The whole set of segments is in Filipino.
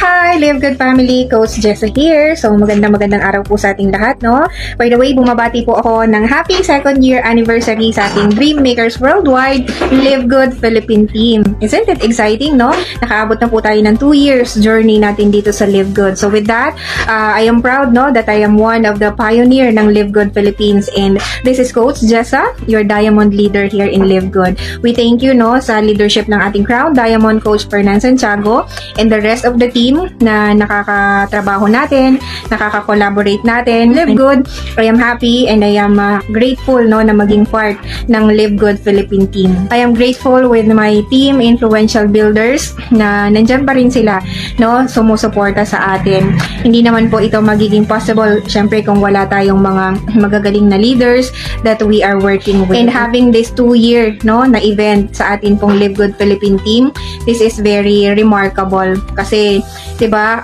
Hi, Live Good Family, Coach Jessa here. So, magandang araw po sa ating lahat, no? By the way, bumabati po ako ng happy second year anniversary sa ating Dream Makers Worldwide Live Good Philippine team. Isn't it exciting, no? Nakaabot na po tayo ng 2 years journey natin dito sa Live Good. So, with that, I am proud, no, that I am one of the pioneer ng Live Good Philippines. And this is Coach Jessa, your diamond leader here in Live Good. We thank you, no, sa leadership ng ating Crown Diamond Coach Fernan Santiago and the rest of the team na nakakatrabaho natin, nakaka-collaborate natin. Live Good, I am happy and I am grateful, no, na maging part ng Live Good Philippine team. I am grateful with my team, influential builders, na nandyan pa rin sila, no, sumusuporta sa atin. Hindi naman po ito magiging possible, syempre, kung wala tayong mga magagaling na leaders that we are working with. And having this 2-year, no, na event sa atin pong Live Good Philippine team, this is very remarkable kasi, diba,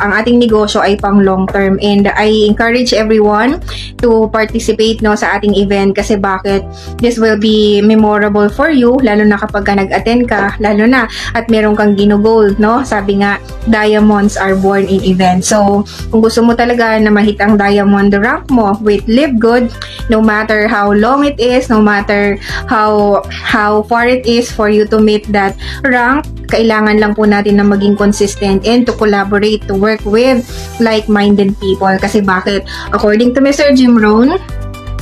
ang ating negosyo ay pang long term, and I encourage everyone to participate, no, sa ating event kasi bakit? This will be memorable for you, lalo na kapag nag-attend ka, lalo na at meron kang ginugol, no? Sabi nga, diamonds are born in events. So, kung gusto mo talaga na mahit ang diamond rank mo with Live Good, no matter how long it is, no matter how far it is for you to meet that rank, kailangan lang po natin na maging consistent and to collaborate, to work with like-minded people. Kasi bakit? According to Mr. Jim Rohn,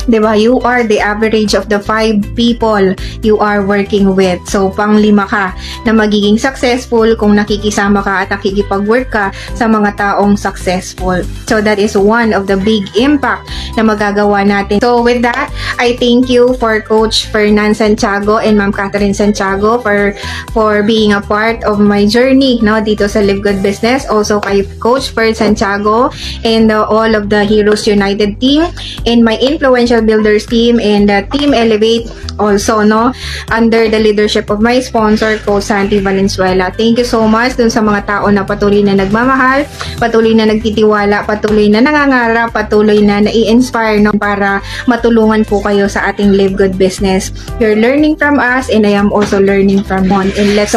diba, you are the average of the 5 people you are working with. So, pang-5 ka na magiging successful kung nakikisama ka at nakikipag-work ka sa mga taong successful. So, that is one of the big impact na magagawa natin. So, with that, I thank you for Coach Fernan Santiago and Ma'am Catherine Santiago for being a part of my journey, no, dito sa Live Good Business. Also, kay Coach Ferd Santiago and all of the Heroes United team and my influential builders team and Team Elevate also, no, under the leadership of my sponsor, Coach Santi Valenzuela. Thank you so much dun sa mga tao na patuloy na nagmamahal, patuloy na nagtitiwala, patuloy na nangangarap, patuloy na nai-inspire, no, para matulungan po kayo sa ating Live Good Business. You're learning from us and I am also learning from one. And let's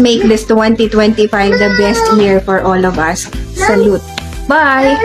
make this 2025 the best year for all of us. Salute. Bye!